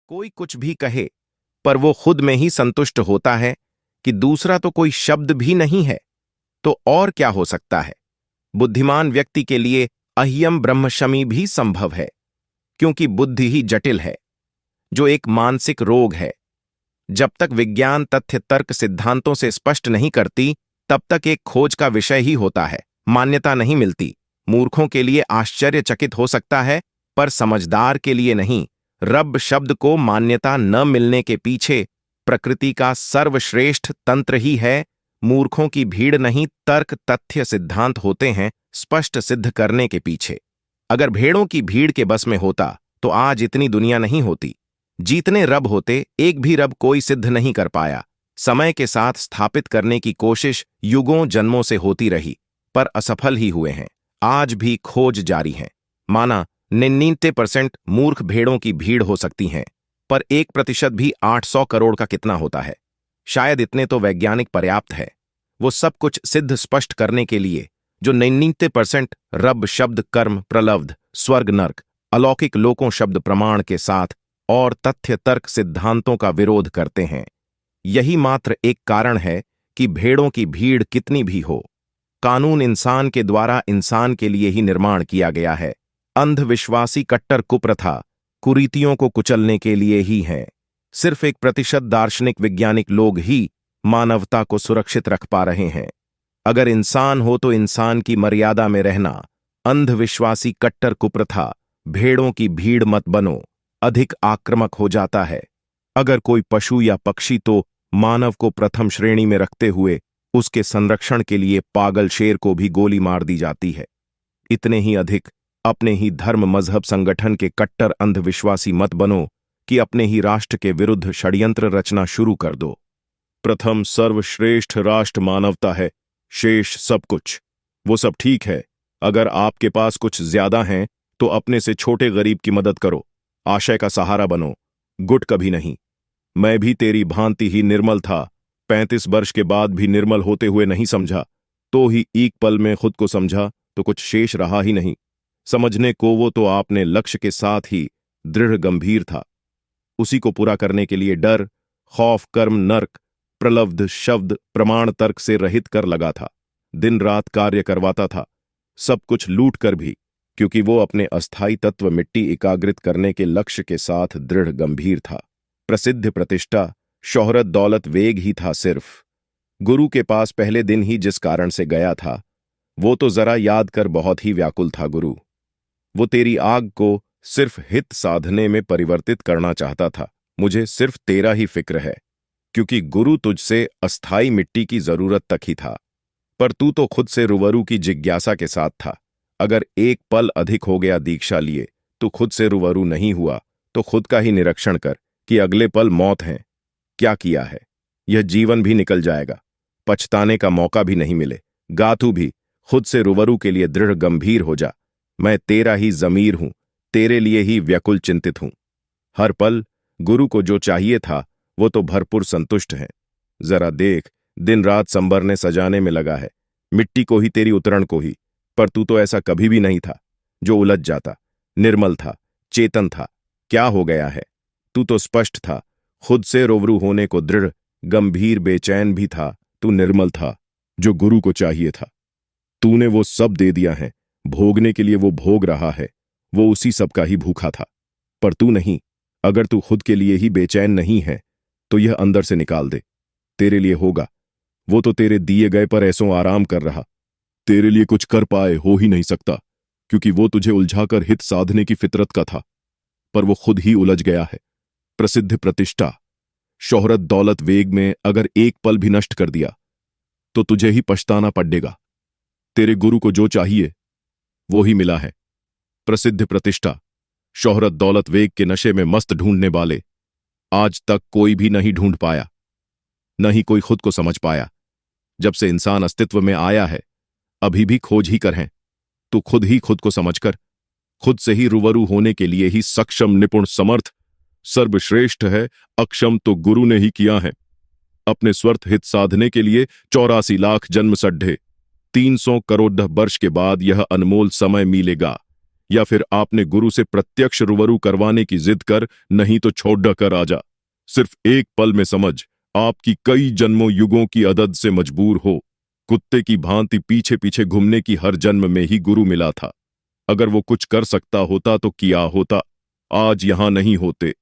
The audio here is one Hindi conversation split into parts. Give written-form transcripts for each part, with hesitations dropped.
कोई कुछ भी कहे, पर वो खुद में ही संतुष्ट होता है कि दूसरा तो कोई शब्द भी नहीं है, तो और क्या हो सकता है। बुद्धिमान व्यक्ति के लिए अह्यम ब्रह्मशमी भी संभव है, क्योंकि बुद्धि ही जटिल है, जो एक मानसिक रोग है। जब तक विज्ञान तथ्य तर्क सिद्धांतों से स्पष्ट नहीं करती, तब तक एक खोज का विषय ही होता है, मान्यता नहीं मिलती। मूर्खों के लिए आश्चर्यचकित हो सकता है, पर समझदार के लिए नहीं। रब शब्द को मान्यता न मिलने के पीछे प्रकृति का सर्वश्रेष्ठ तंत्र ही है। मूर्खों की भीड़ नहीं, तर्क तथ्य सिद्धांत होते हैं स्पष्ट सिद्ध करने के पीछे। अगर भेड़ों की भीड़ के बस में होता तो आज इतनी दुनिया नहीं होती। जितने रब होते, एक भी रब कोई सिद्ध नहीं कर पाया। समय के साथ स्थापित करने की कोशिश युगों जन्मों से होती रही, पर असफल ही हुए हैं। आज भी खोज जारी है। माना 99% मूर्ख भेड़ों की भीड़ हो सकती हैं, पर 1% भी 800 करोड़ का कितना होता है। शायद इतने तो वैज्ञानिक पर्याप्त है, वो सब कुछ सिद्ध स्पष्ट करने के लिए जो 99% रब शब्द कर्म प्रलब्ध स्वर्ग नर्क अलौकिक लोकों शब्द प्रमाण के साथ और तथ्य तर्क सिद्धांतों का विरोध करते हैं। यही मात्र एक कारण है कि भेड़ों की भीड़ कितनी भी हो, कानून इंसान के द्वारा इंसान के लिए ही निर्माण किया गया है। अंधविश्वासी कट्टर कुप्रथा कुरीतियों को कुचलने के लिए ही है। सिर्फ 1% दार्शनिक वैज्ञानिक लोग ही मानवता को सुरक्षित रख पा रहे हैं। अगर इंसान हो तो इंसान की मर्यादा में रहना। अंधविश्वासी कट्टर कुप्रथा भेड़ों की भीड़ मत बनो, अधिक आक्रामक हो जाता है। अगर कोई पशु या पक्षी, तो मानव को प्रथम श्रेणी में रखते हुए उसके संरक्षण के लिए पागल शेर को भी गोली मार दी जाती है। इतने ही अधिक अपने ही धर्म मजहब संगठन के कट्टर अंधविश्वासी मत बनो कि अपने ही राष्ट्र के विरुद्ध षड्यंत्र रचना शुरू कर दो। प्रथम सर्वश्रेष्ठ राष्ट्र मानवता है, शेष सब कुछ। वो सब ठीक है, अगर आपके पास कुछ ज्यादा हैं तो अपने से छोटे गरीब की मदद करो, आशय का सहारा बनो, गुट कभी नहीं। मैं भी तेरी भांति ही निर्मल था, 35 वर्ष के बाद भी निर्मल होते हुए नहीं समझा, तो ही एक पल में खुद को समझा तो कुछ शेष रहा ही नहीं। समझने को वो तो आपने लक्ष्य के साथ ही दृढ़ गंभीर था, उसी को पूरा करने के लिए डर खौफ कर्म नर्क प्रलब्ध शब्द प्रमाण तर्क से रहित कर लगा था। दिन रात कार्य करवाता था, सब कुछ लूट कर भी, क्योंकि वो अपने अस्थायी तत्व मिट्टी एकाग्रित करने के लक्ष्य के साथ दृढ़ गंभीर था। प्रसिद्ध प्रतिष्ठा शोहरत दौलत वेग ही था सिर्फ। गुरु के पास पहले दिन ही जिस कारण से गया था, वो तो जरा याद कर, बहुत ही व्याकुल था गुरु। वो तेरी आग को सिर्फ हित साधने में परिवर्तित करना चाहता था। मुझे सिर्फ तेरा ही फिक्र है, क्योंकि गुरु तुझसे अस्थाई मिट्टी की जरूरत तक ही था, पर तू तो खुद से रूबरू की जिज्ञासा के साथ था। अगर एक पल अधिक हो गया दीक्षा लिए, तो खुद से रूबरू नहीं हुआ, तो खुद का ही निरीक्षण कर कि अगले पल मौत है। क्या किया है, यह जीवन भी निकल जाएगा, पछताने का मौका भी नहीं मिले। गा तू भी खुद से रूबरू के लिए दृढ़ गंभीर हो जा। मैं तेरा ही जमीर हूं, तेरे लिए ही व्याकुल चिंतित हूं। हर पल गुरु को जो चाहिए था वो तो भरपूर संतुष्ट है। जरा देख, दिन रात संबरने सजाने में लगा है, मिट्टी को ही तेरी उतरण को ही। पर तू तो ऐसा कभी भी नहीं था जो उलझ जाता, निर्मल था, चेतन था। क्या हो गया है? तू तो स्पष्ट था, खुद से रूबरू होने को दृढ़ गंभीर बेचैन भी था। तू निर्मल था, जो गुरु को चाहिए था। तूने वो सब दे दिया है, भोगने के लिए वो भोग रहा है, वो उसी सब का ही भूखा था। पर तू नहीं। अगर तू खुद के लिए ही बेचैन नहीं है तो यह अंदर से निकाल दे, तेरे लिए होगा। वो तो तेरे दिए गए पर ऐसों आराम कर रहा, तेरे लिए कुछ कर पाए हो ही नहीं सकता, क्योंकि वो तुझे उलझाकर हित साधने की फितरत का था, पर वो खुद ही उलझ गया है। प्रसिद्ध प्रतिष्ठा शोहरत दौलत वेग में अगर एक पल भी नष्ट कर दिया तो तुझे ही पछताना पड़ेगा। तेरे गुरु को जो चाहिए वो ही मिला है। प्रसिद्ध प्रतिष्ठा शोहरत दौलत वेग के नशे में मस्त ढूंढने वाले आज तक कोई भी नहीं ढूंढ पाया, न ही कोई खुद को समझ पाया। जब से इंसान अस्तित्व में आया है, अभी भी खोज ही कर हैं। तू खुद ही खुद को समझकर, खुद से ही रूबरू होने के लिए ही सक्षम निपुण समर्थ सर्वश्रेष्ठ है। अक्षम तो गुरु ने ही किया है। अपने स्वार्थ हित साधने के लिए 84 लाख जन्म सड्ढे, 300 करोड़ वर्ष के बाद यह अनमोल समय मिलेगा। या फिर आपने गुरु से प्रत्यक्ष रूबरू करवाने की जिद कर, नहीं तो छोड़ कर आजा। सिर्फ एक पल में समझ, आपकी कई जन्मों युगों की अदद से मजबूर हो। कुत्ते की भांति पीछे पीछे घूमने की हर जन्म में ही गुरु मिला था। अगर वो कुछ कर सकता होता तो किया होता, आज यहां नहीं होते।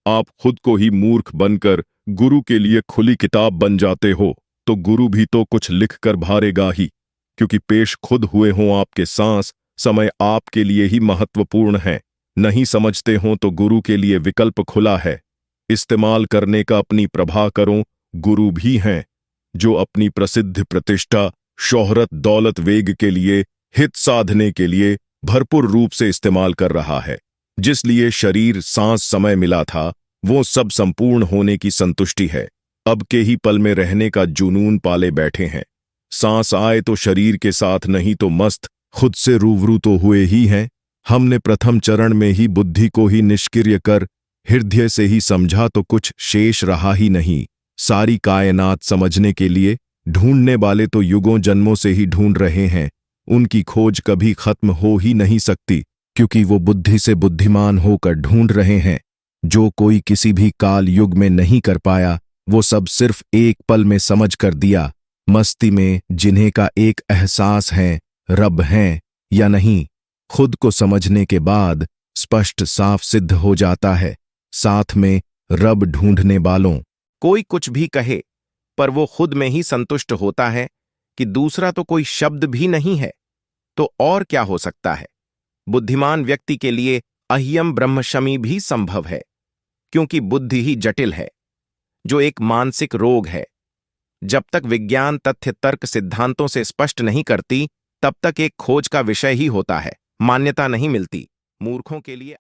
आप खुद को ही मूर्ख बनकर गुरु के लिए खुली किताब बन जाते हो, तो गुरु भी तो कुछ लिख कर भारेगा ही, क्योंकि पेश खुद हुए हों आपके सांस, समय आपके लिए ही महत्वपूर्ण है। नहीं समझते हो तो गुरु के लिए विकल्प खुला है। इस्तेमाल करने का अपनी प्रभा करो। गुरु भी हैं जो अपनी प्रसिद्ध, प्रतिष्ठा, शोहरत, दौलत, वेग के लिए, हित साधने के लिए भरपूर रूप से इस्तेमाल कर रहा है। जिस लिए शरीर, सांस, समय मिला था, वो सब संपूर्ण होने की संतुष्टि है। अब के ही पल में रहने का जुनून पाले बैठे हैं। सांस आए तो शरीर के साथ, नहीं तो मस्त खुद से रूबरू तो हुए ही हैं। हमने प्रथम चरण में ही बुद्धि को ही निष्क्रिय कर हृदय से ही समझा तो कुछ शेष रहा ही नहीं। सारी कायनात समझने के लिए ढूंढने वाले तो युगों जन्मों से ही ढूंढ रहे हैं। उनकी खोज कभी खत्म हो ही नहीं सकती, क्योंकि वो बुद्धि से बुद्धिमान होकर ढूंढ रहे हैं। जो कोई किसी भी काल युग में नहीं कर पाया, वो सब सिर्फ एक पल में समझ कर दिया। मस्ती में जिन्हें का एक एहसास है, रब हैं या नहीं, खुद को समझने के बाद स्पष्ट साफ सिद्ध हो जाता है। साथ में रब ढूंढने वालों, कोई कुछ भी कहे, पर वो खुद में ही संतुष्ट होता है कि दूसरा तो कोई शब्द भी नहीं है, तो और क्या हो सकता है। बुद्धिमान व्यक्ति के लिए अह्यम ब्रह्मशमी भी संभव है, क्योंकि बुद्धि ही जटिल है, जो एक मानसिक रोग है। जब तक विज्ञान तथ्य तर्क सिद्धांतों से स्पष्ट नहीं करती, तब तक एक खोज का विषय ही होता है, मान्यता नहीं मिलती। मूर्खों के लिए